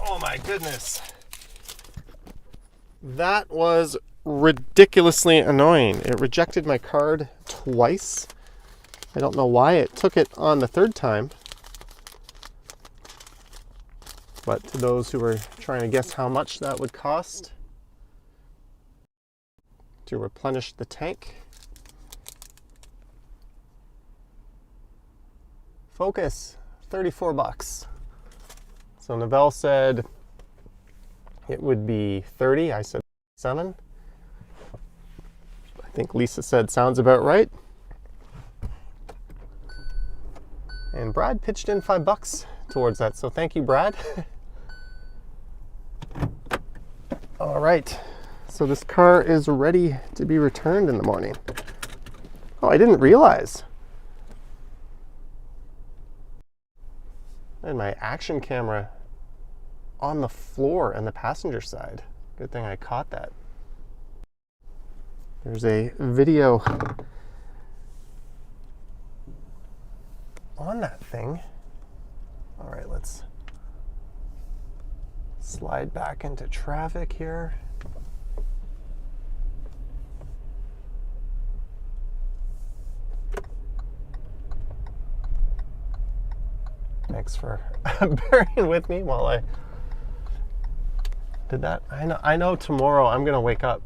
Oh my goodness. That was ridiculously annoying. It rejected my card twice. I don't know why it took it on the third time. But to those who are trying to guess how much that would cost to replenish the tank, focus, $34. So Novell said it would be 30. I said 7. I think Lisa said sounds about right. And Brad pitched in $5 towards that. So thank you, Brad. All right. So this car is ready to be returned in the morning. Oh, I didn't realize. And my action camera on the floor and the passenger side. Good thing I caught that. There's a video on that thing. All right, let's slide back into traffic here. Thanks for bearing with me while I did that. I know tomorrow I'm gonna wake up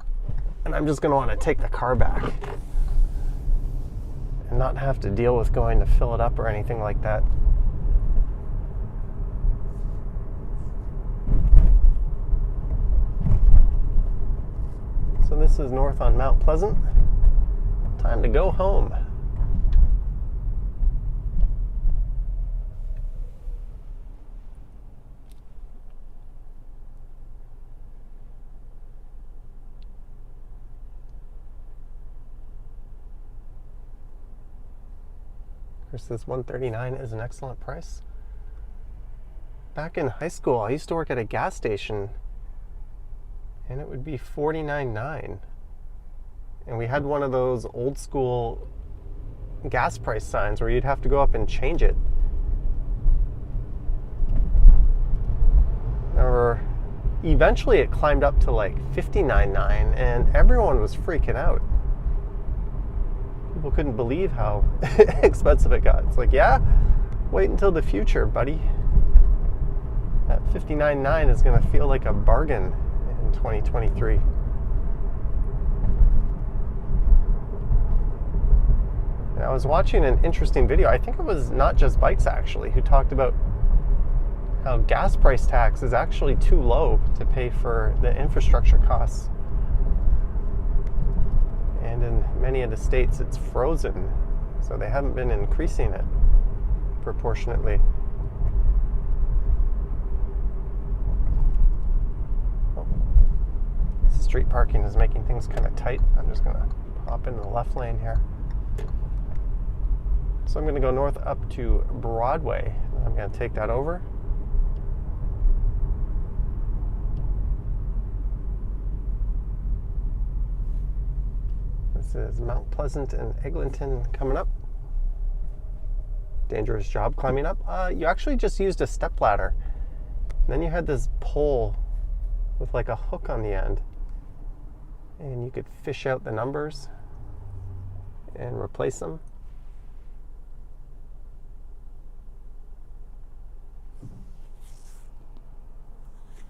and I'm just gonna want to take the car back and not have to deal with going to fill it up or anything like that. So this is north on Mount Pleasant. Time to go home. This $139 is an excellent price. Back in high school, I used to work at a gas station, and it would be $49.9. And we had one of those old school gas price signs where you'd have to go up and change it. Or eventually it climbed up to like $59.9, and everyone was freaking out. People couldn't believe how expensive it got. It's like, yeah, wait until the future, buddy. That $59.9 is going to feel like a bargain in 2023. And I was watching an interesting video. I think it was Not Just Bikes, actually, who talked about how gas price tax is actually too low to pay for the infrastructure costs. And in many of the states, it's frozen, so they haven't been increasing it proportionately. Oh. Street parking is making things kind of tight. I'm just going to pop into the left lane here. So I'm going to go north up to Broadway. I'm going to take that over. This is Mount Pleasant and Eglinton coming up. Dangerous job climbing up. You actually just used a stepladder. Then you had this pole with like a hook on the end. And you could fish out the numbers and replace them.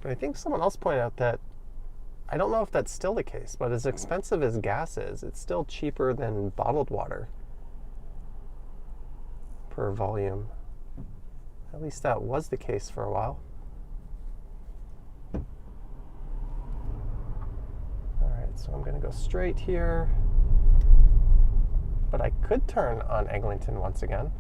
But I think someone else pointed out that, I don't know if that's still the case, but as expensive as gas is, it's still cheaper than bottled water per volume. At least that was the case for a while. All right, so I'm going to go straight here. But I could turn on Eglinton once again.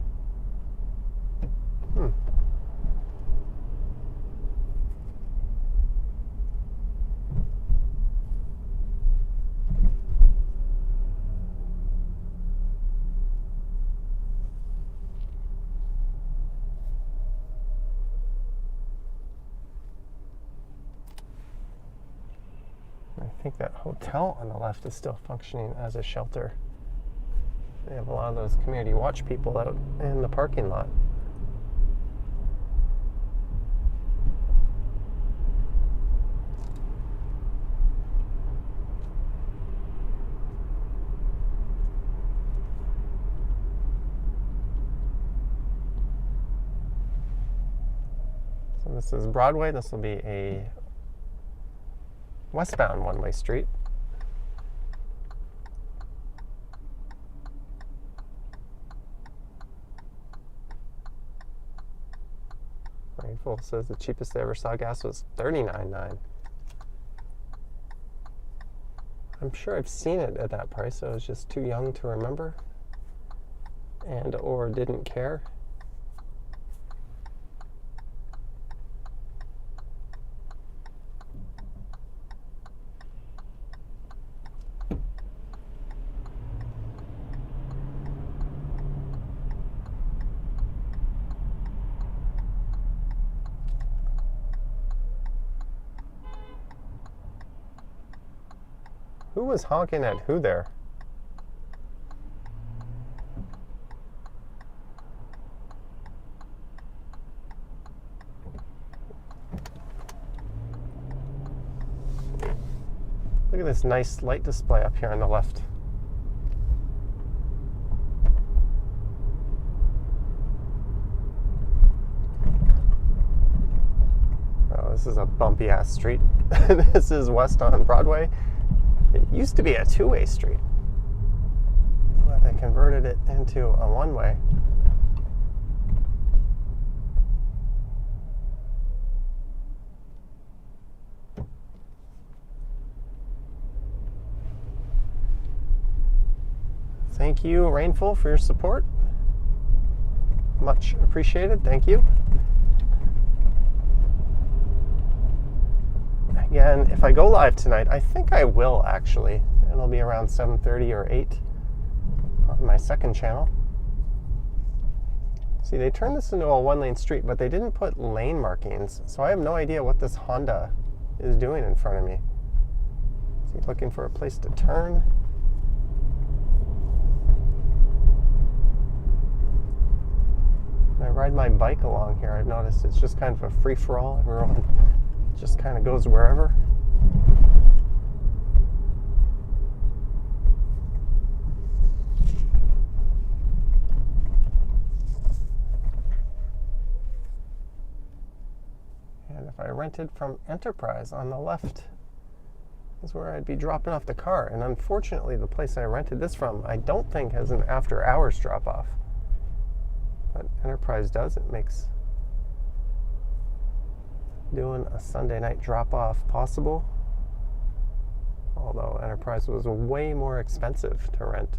I think that hotel on the left is still functioning as a shelter. They have a lot of those community watch people out in the parking lot. So this is Broadway. This will be a westbound one-way street. Rainful says the cheapest they ever saw gas was $39.9. I'm sure I've seen it at that price. I was just too young to remember and or didn't care. Who was honking at who there? Look at this nice light display up here on the left. Oh, this is a bumpy ass street. This is west on Broadway. It used to be a two-way street, but they converted it into a one-way. Thank you, Rainful, for your support. Much appreciated. Thank you. Again, if I go live tonight, I think I will actually. It'll be around 7:30 or 8 on my second channel. See, they turned this into a one-lane street, but they didn't put lane markings, so I have no idea what this Honda is doing in front of me. Is he looking for a place to turn? When I ride my bike along here, I've noticed it's just kind of a free-for-all. Everyone just kind of goes wherever. And if I rented from Enterprise on the left is where I'd be dropping off the car. And unfortunately, the place I rented this from, I don't think has an after-hours drop-off. But Enterprise does. It makes doing a Sunday night drop-off possible, although Enterprise was way more expensive to rent.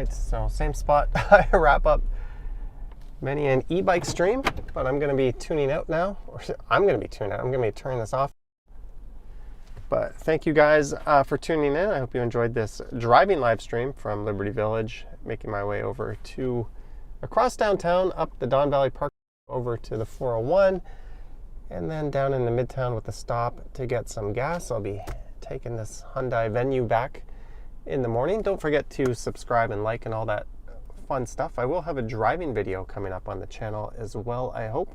right, so same spot. I wrap up many an e-bike stream, but I'm going to be tuning out now. Or I'm going to be tuning out. I'm going to be turning this off. But thank you guys for tuning in. I hope you enjoyed this driving live stream from Liberty Village, making my way over to across downtown, up the Don Valley Parkway. over to the 401 and then down into Midtown with a stop to get some gas. I'll be taking this Hyundai Venue back in the morning. Don't forget to subscribe and like and all that fun stuff. I will have a driving video coming up on the channel as well, I hope.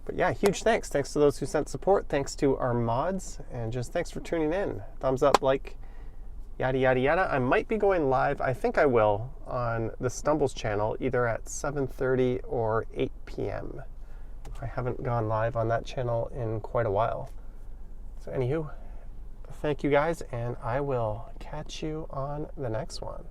But yeah, huge thanks. Thanks to those who sent support. Thanks to our mods. And just thanks for tuning in. Thumbs up, like, yada, yada, yada. I might be going live, I think I will, on the Stumbles channel, either at 7:30 or 8 p.m. I haven't gone live on that channel in quite a while. So anywho, thank you guys, and I will catch you on the next one.